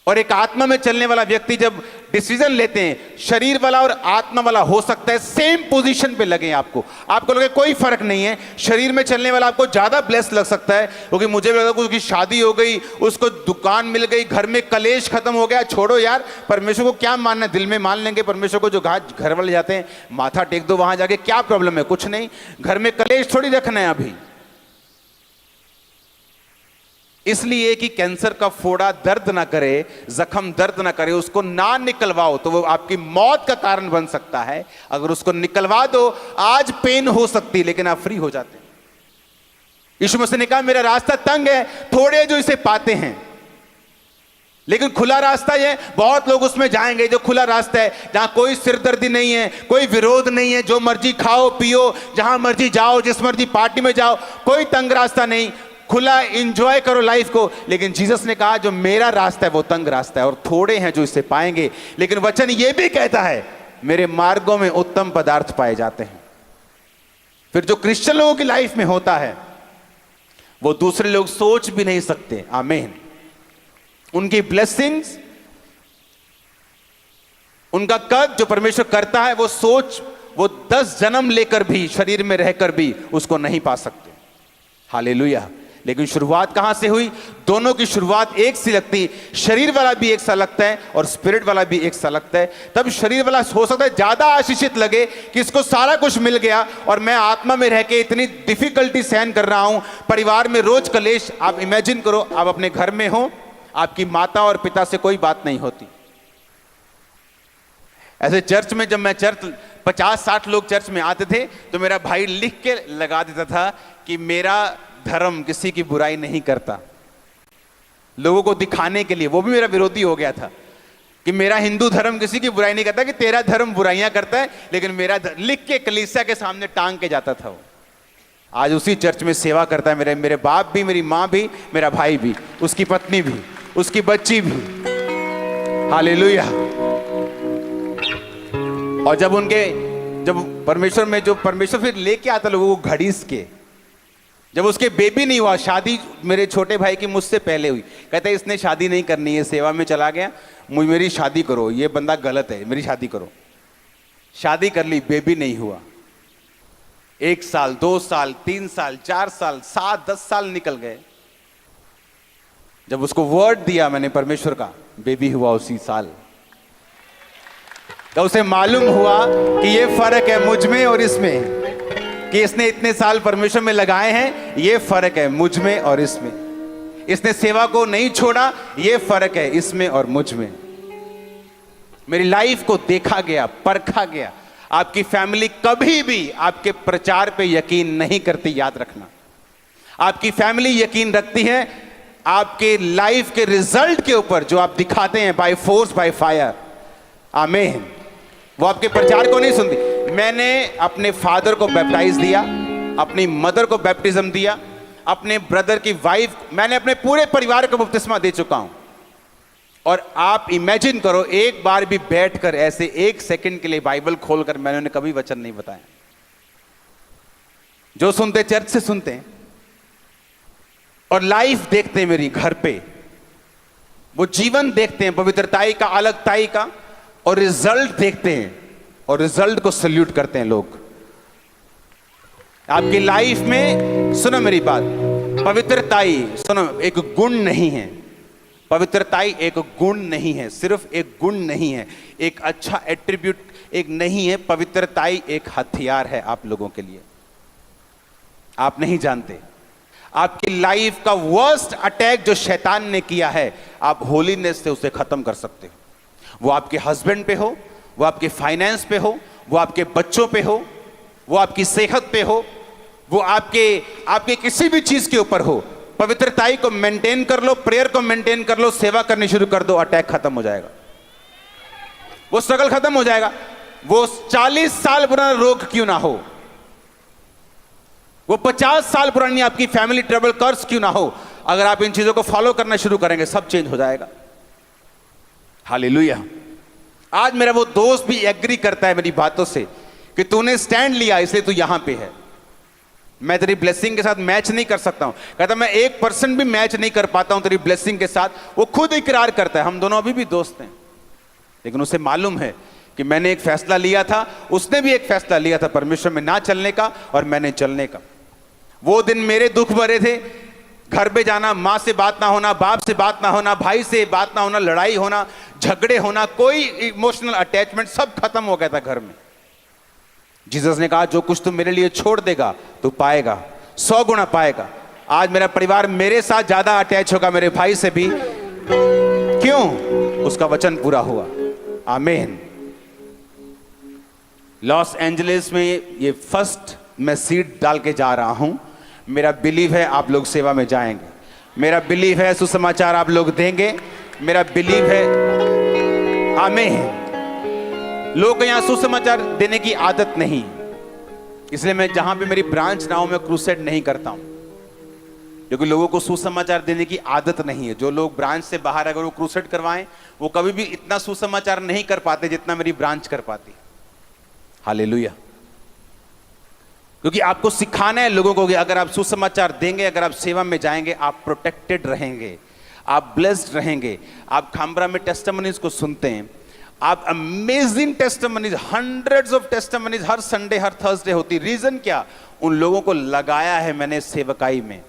और एक आत्मा में चलने वाला व्यक्ति जब डिसीजन लेते हैं, शरीर वाला और आत्मा वाला हो सकता है सेम पोजीशन पे लगे आपको लगे कोई फर्क नहीं है। शरीर में चलने वाला आपको ज्यादा ब्लेस लग सकता है, क्योंकि मुझे लगा कि उसकी शादी हो गई, उसको दुकान मिल गई, घर में कलेश खत्म हो गया। छोड़ो यार, परमेश्वर को क्या मानना है, दिल में मान लेंगे परमेश्वर को। जो घर वाले जाते हैं, माथा टेक दो वहां जाके, क्या प्रॉब्लम है, कुछ नहीं। घर में कलेश थोड़ी रखना है अभी। इसलिए कि कैंसर का फोड़ा दर्द ना करे, जख्म दर्द ना करे, उसको ना निकलवाओ तो वो आपकी मौत का कारण बन सकता है। अगर उसको निकलवा दो, आज पेन हो सकती, लेकिन आप फ्री हो जाते हैं। यीशु मसीह ने कहा, मेरा रास्ता तंग है, थोड़े जो इसे पाते हैं, लेकिन खुला रास्ता है, बहुत लोग उसमें जाएंगे। जो खुला रास्ता है, जहां कोई सिरदर्दी नहीं है, कोई विरोध नहीं है, जो मर्जी खाओ पियो, जहां मर्जी जाओ, जिस मर्जी पार्टी में जाओ, कोई तंग रास्ता नहीं, खुला एंजॉय करो लाइफ को। लेकिन जीसस ने कहा, जो मेरा रास्ता है वो तंग रास्ता है, और थोड़े हैं जो इसे पाएंगे। लेकिन वचन ये भी कहता है, मेरे मार्गों में उत्तम पदार्थ पाए जाते हैं। फिर जो क्रिश्चियन लोगों की लाइफ में होता है, वो दूसरे लोग सोच भी नहीं सकते। आमीन। उनकी ब्लेसिंग्स, उनका कद जो परमेश्वर करता है, वो 10 जन्म लेकर भी, शरीर में रहकर भी उसको नहीं पा सकते। हालेलुया। लेकिन शुरुआत कहां से हुई? दोनों की शुरुआत एक सी लगती। शरीर वाला भी एक सा लगता है और स्पिरिट वाला भी एक सा लगता है। तब शरीर वाला हो सकता है ज्यादा आशीषित लगे कि इसको सारा कुछ मिल गया, और मैं आत्मा में रह के इतनी डिफिकल्टी सहन कर रहा हूं, परिवार में रोज कलेश। आप इमेजिन करो, आप अपने घर में हो, आपकी माता और पिता से कोई बात नहीं होती। ऐसे चर्च में, जब मैं 50-60 लोग चर्च में आते थे, तो मेरा भाई लिख के लगा देता था कि मेरा धर्म किसी की बुराई नहीं करता। लोगों को दिखाने के लिए, वो भी मेरा विरोधी हो गया था कि मेरा हिंदू धर्म किसी की बुराई नहीं करता, कि तेरा धर्म बुराइयां करता है, लेकिन मेरा लिख के कलीसिया के सामने टांग के जाता था वो। आज उसी चर्च में सेवा करता है मेरे बाप भी, मेरी माँ भी, मेरा भाई भी, उसकी पत्नी भी, उसकी बच्ची भी। हालेलुया। और जब परमेश्वर फिर लेके आता लोगों को घड़ीस के, जब उसके बेबी नहीं हुआ, शादी मेरे छोटे भाई की मुझसे पहले हुई, कहते हैं इसने शादी नहीं करनी है, सेवा में चला गया, मेरी शादी करो, ये बंदा गलत है, मेरी शादी करो। शादी कर ली, बेबी नहीं हुआ। 1 साल, 2 साल, 3 साल, 4 साल, 7, 10 साल निकल गए। जब उसको वर्ड दिया मैंने परमेश्वर का, बेबी हुआ उसी साल। तो उसे मालूम हुआ कि ये फर्क है मुझ में और इसमें, कि इसने इतने साल परमेश्वर में लगाए हैं, ये फर्क है मुझ में और इसमें। इसने सेवा को नहीं छोड़ा, ये फर्क है इसमें और मुझ में। मेरी लाइफ को देखा गया, परखा गया। आपकी फैमिली कभी भी आपके प्रचार पे यकीन नहीं करती, याद रखना। आपकी फैमिली यकीन रखती है आपके लाइफ के रिजल्ट के ऊपर, जो आप दिखाते हैं बाय फोर्स बाय फायर। आमीन। वो आपके प्रचार को नहीं सुनती। मैंने अपने फादर को बैप्टाइज दिया, अपनी मदर को बैप्टिज्म दिया, अपने ब्रदर की वाइफ, मैंने अपने पूरे परिवार को बपतिस्मा दे चुका हूं। और आप इमेजिन करो, एक बार भी बैठकर ऐसे 1 सेकंड के लिए बाइबल खोलकर मैंने उन्हें कभी वचन नहीं बताया। जो सुनते चर्च से सुनते हैं और लाइफ देखते हैं मेरी घर पे, वो जीवन देखते हैं पवित्रताई का, अलगताई का, और रिजल्ट देखते हैं और रिजल्ट को सल्यूट करते हैं लोग। आपकी लाइफ में सुनो मेरी बात, पवित्रताई सुनो एक गुण नहीं है। पवित्रताई एक गुण नहीं है, सिर्फ एक गुण नहीं है, एक अच्छा एट्रीब्यूट एक नहीं है। पवित्रताई एक हथियार है आप लोगों के लिए। आप नहीं जानते, आपकी लाइफ का वर्स्ट अटैक जो शैतान ने किया है, आप होलीनेस से उसे खत्म कर सकते हो। वो आपके हस्बैंड पे हो, वो आपके फाइनेंस पे हो, वो आपके बच्चों पे हो, वो आपकी सेहत पे हो, वो आपके किसी भी चीज के ऊपर हो। पवित्रताई को मेंटेन कर लो, प्रेयर को मेंटेन कर लो, सेवा करनी शुरू कर दो, अटैक खत्म हो जाएगा, वो स्ट्रगल खत्म हो जाएगा। वो 40 साल पुराना रोग क्यों ना हो, वो 50 साल पुरानी आपकी फैमिली ट्रबल कर्स क्यों ना हो, अगर आप इन चीजों को फॉलो करना शुरू करेंगे सब चेंज हो जाएगा। हालेलुया। आज मेरा वो दोस्त भी एग्री करता है मेरी बातों से कि तूने स्टैंड लिया इसलिए तू यहां पे है। मैं तेरी ब्लेसिंग के साथ मैच नहीं कर सकता हूं। कहता मैं 1% भी मैच नहीं कर पाता हूं तेरी ब्लेसिंग के साथ। वो खुद इकरार करता है। हम दोनों अभी भी दोस्त हैं, लेकिन उसे मालूम है कि मैंने एक फैसला लिया था, उसने भी एक फैसला लिया था परमेश्वर में ना चलने का, और मैंने चलने का। वो दिन मेरे दुख भरे थे, घर पे जाना, मां से बात ना होना, बाप से बात ना होना, भाई से बात ना होना, लड़ाई होना, झगड़े होना, कोई इमोशनल अटैचमेंट सब खत्म हो गया था घर में। जीसस ने कहा जो कुछ तू मेरे लिए छोड़ देगा तू पाएगा, 100 गुना पाएगा। आज मेरा परिवार मेरे साथ ज्यादा अटैच होगा, मेरे भाई से भी। क्यों? उसका वचन पूरा हुआ। आमीन। लॉस एंजलिस में ये फर्स्ट मैं सीट डाल के जा रहा हूं। मेरा बिलीव है आप लोग सेवा में जाएंगे, मेरा बिलीव है सुसमाचार आप लोग देंगे, मेरा बिलीव है। आमीन। लोग यहां सुसमाचार देने की आदत नहीं, इसलिए मैं जहां पे मेरी ब्रांच ना हो मैं क्रूसेड नहीं करता हूं, क्योंकि लोगों को सुसमाचार देने की आदत नहीं है। जो लोग ब्रांच से बाहर अगर वो क्रूसेड करवाएं, वो कभी भी इतना सुसमाचार नहीं कर पाते जितना मेरी ब्रांच कर पाती। हालेलुया। क्योंकि आपको सिखाना है लोगों को कि अगर आप सुसमाचार देंगे, अगर आप सेवा में जाएंगे, आप प्रोटेक्टेड रहेंगे, आप ब्लेस्ड रहेंगे। आप खामबरा में टेस्टिमनीज को सुनते हैं, आप amazing testimonies, hundreds of testimonies her Sunday her Thursday होती। रीजन क्या? उन लोगों को लगाया है मैंने सेवकाई में,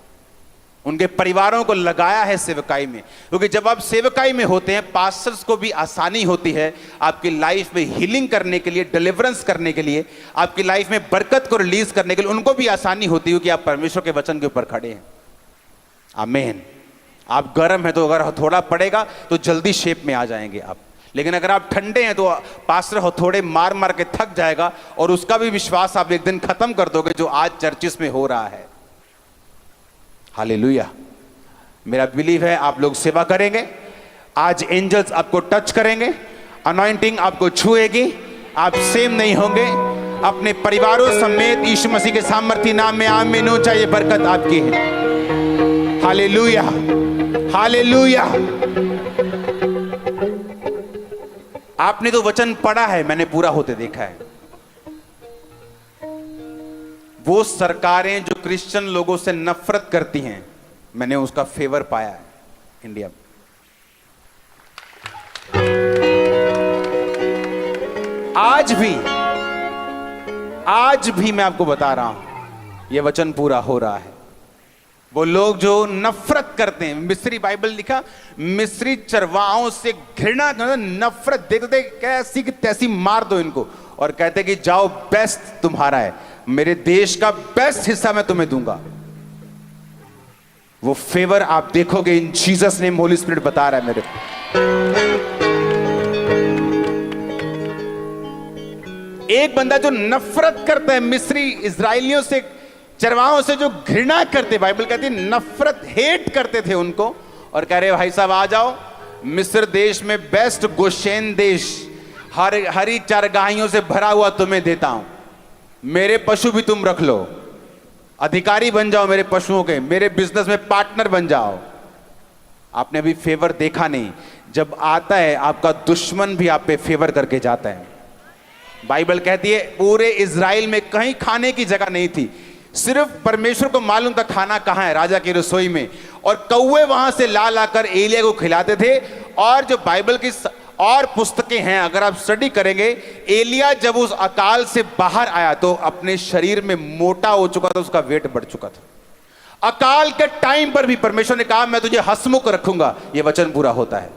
उनके परिवारों को लगाया है सेवकाई में। क्योंकि जब आप सेवकाई में होते हैं, पास्टर्स को भी आसानी होती है आपकी लाइफ में हीलिंग करने के लिए, डिलीवरेंस करने के लिए, आपकी लाइफ में बरकत को रिलीज करने के लिए उनको भी आसानी होती है कि आप परमेश्वर के वचन के ऊपर खड़े हैं। आमीन। आप गर्म है तो अगर हथौड़ा पड़ेगा तो जल्दी शेप में आ जाएंगे आप, लेकिन अगर आप ठंडे हैं तो पास्टर हथौड़े मार मार के थक जाएगा, और उसका भी विश्वास आप एक दिन खत्म कर दोगे जो आज चर्चिस में हो रहा है। हालेलुया। मेरा बिलीव है आप लोग सेवा करेंगे। आज एंजल्स आपको टच करेंगे, अनॉइंटिंग आपको छुएगी, आप सेम नहीं होंगे। अपने परिवारों समेत यीशु मसीह के सामर्थी नाम में आमीन हो। चाहिए बरकत आपकी है। Hallelujah, hallelujah. आपने तो वचन पढ़ा है, मैंने पूरा होते देखा है। वो सरकारें जो क्रिश्चियन लोगों से नफरत करती हैं, मैंने उसका फेवर पाया है इंडिया में। आज भी मैं आपको बता रहा हूं, यह वचन पूरा हो रहा है। वो लोग जो नफरत करते हैं, मिस्री बाइबल लिखा, मिस्री चरवाहों से घृणा, नफरत, देखते कैसी कि तैसी मार दो इनको, और कहते कि जाओ बेस्ट तुम्हारा है, मेरे देश का बेस्ट हिस्सा मैं तुम्हें दूंगा। वो फेवर आप देखोगे इन जीसस नेम। होली स्पिरिट बता रहा है मेरे। एक बंदा जो नफरत करता है मिस्री इजराइलियों से, चरवाहों से जो घृणा करते, बाइबल कहती है नफरत, हेट करते थे उनको, और कह रहे भाई साहब आ जाओ, मिस्र देश में बेस्ट गोशेन देश, हरी चारगाहियों से भरा हुआ तुम्हें देता हूं, मेरे पशु भी तुम रख लो। अधिकारी बन जाओ मेरे पशुओं के, मेरे बिजनेस में पार्टनर बन जाओ। आपने अभी फेवर देखा नहीं, जब आता है आपका दुश्मन भी आप पे फेवर करके जाता है। बाइबल कहती है पूरे इज़राइल में कहीं खाने की जगह नहीं थी, सिर्फ परमेश्वर को मालूम था खाना कहां है, राजा की रसोई में, और कौवे वहां से ला लाकर एलिया को खिलाते थे। और जो बाइबल की और पुस्तकें हैं, अगर आप स्टडी करेंगे, एलिया जब उस अकाल से बाहर आया तो अपने शरीर में मोटा हो चुका था, उसका वेट बढ़ चुका था। अकाल के टाइम पर भी परमेश्वर ने कहा मैं तुझे हंसमुख रखूंगा, यह वचन पूरा होता है।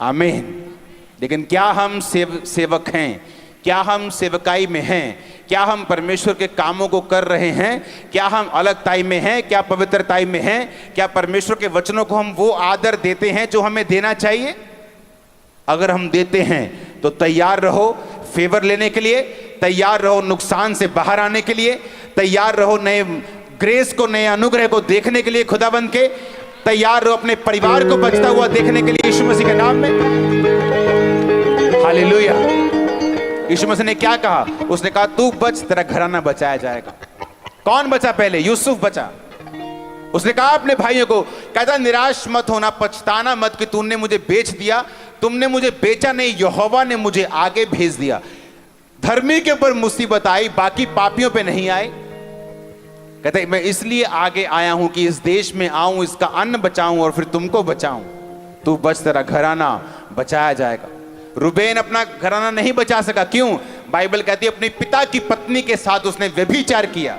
आमीन। लेकिन क्या हम सेवक हैं? क्या हम सेवकाई में हैं? क्या हम परमेश्वर के कामों को कर रहे हैं? क्या हम अलगताई में हैं? क्या पवित्रताई में हैं? क्या परमेश्वर के वचनों को हम वो आदर देते हैं जो हमें देना चाहिए? अगर हम देते हैं तो तैयार रहो फेवर लेने के लिए, तैयार रहो नुकसान से बाहर आने के लिए, तैयार रहो नए ग्रेस को, नए अनुग्रह को देखने के लिए खुदाबंद के, तैयार रहो अपने परिवार को बचता हुआ देखने के लिए यीशु मसीह के नाम में। हालेलुया। यीशु मसीह ने क्या कहा? उसने कहा तू बच, तेरा घराना बचाया जाएगा। कौन बचा? पहले यूसुफ बचा। उसने कहा अपने भाइयों को, कहता निराश मत होना, पछताना मत कि तुमने मुझे बेच दिया। तुमने मुझे बेचा नहीं, यहोवा ने मुझे आगे भेज दिया। धर्मी के ऊपर मुसीबत आई, बाकी पापियों पे नहीं आई। कहते मैं इसलिए आगे आया हूं कि इस देश में आऊं, इसका अन्न बचाऊं और फिर तुमको बचाऊं। तू बच, तेरा घराना बचाया जाएगा। रुबेन अपना घराना नहीं बचा सका, क्यों? बाइबल कहती है अपने पिता की पत्नी के साथ उसने व्यभिचार किया,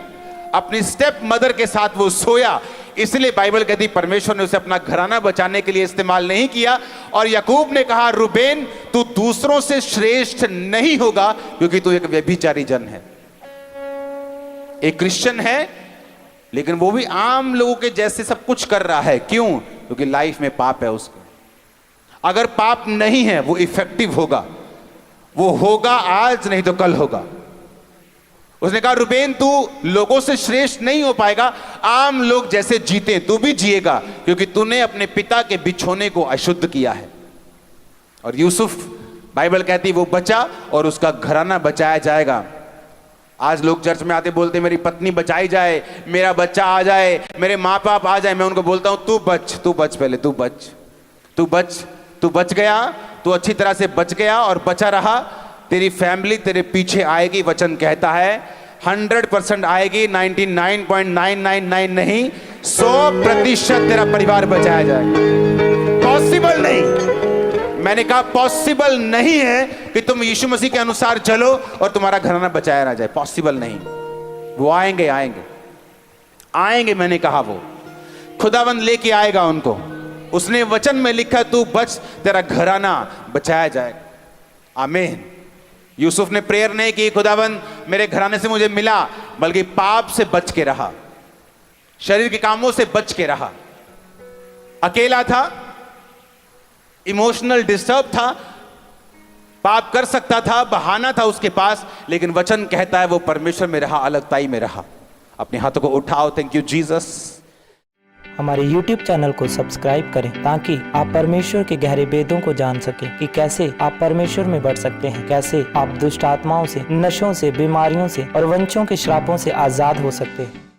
अपनी स्टेप मदर के साथ वो सोया। इसलिए बाइबल कहती परमेश्वर ने उसे अपना घराना बचाने के लिए इस्तेमाल नहीं किया। और याकूब ने कहा रुबेन तू दूसरों से श्रेष्ठ नहीं होगा, क्योंकि तू एक व्यभिचारी जन है। एक क्रिश्चियन है लेकिन वो भी आम लोगों के जैसे सब कुछ कर रहा है, क्यों? क्योंकि लाइफ में पाप है उसके। अगर पाप नहीं है वो इफेक्टिव होगा, वो होगा आज नहीं तो कल होगा। उसने कहा रुबेन तू लोगों से श्रेष्ठ नहीं हो पाएगा, आम लोग जैसे जीते तू भी जिएगा, क्योंकि तूने अपने पिता के बिछोने को अशुद्ध किया है। और यूसुफ, बाइबल कहती वो बचा और उसका घराना बचाया जाएगा। आज लोग चर्च में आते बोलते मेरी पत्नी बचाई जाए, मेरा बच्चा आ जाए, मेरे माँ बाप आ जाए। मैं उनको बोलता हूं तू बच पहले, तू बच गया, तू अच्छी तरह से बच गया और बचा रहा, तेरी फैमिली तेरे पीछे आएगी। वचन कहता है 100% आएगी, 99.999 नहीं, 100% तेरा परिवार बचाया जाएगा। पॉसिबल नहीं, मैंने कहा पॉसिबल नहीं है कि तुम यीशु मसीह के अनुसार चलो और तुम्हारा घराना बचाया ना जाए। पॉसिबल नहीं। वो आएंगे, मैंने कहा वो खुदावंद लेके आएगा उनको। उसने वचन में लिखा तू बच, तेरा घराना बचाया जाएगा। आमीन। यूसुफ ने प्रेयर नहीं की खुदावंद मेरे घराने से मुझे मिला, बल्कि पाप से बच के रहा, शरीर के कामों से बच के रहा। अकेला था, इमोशनल डिस्टर्ब था, पाप कर सकता था, बहाना था उसके पास, लेकिन वचन कहता है वो परमेश्वर में रहा, अलगताई में रहा। अपने हाथों को उठाओ। Thank you Jesus. हमारे YouTube चैनल को सब्सक्राइब करें ताकि आप परमेश्वर के गहरे भेदों को जान सकें कि कैसे आप परमेश्वर में बढ़ सकते हैं, कैसे आप दुष्ट आत्माओं से, नशों से, बीमारियों से और वंशों के श्रापों से आजाद हो सकते हैं।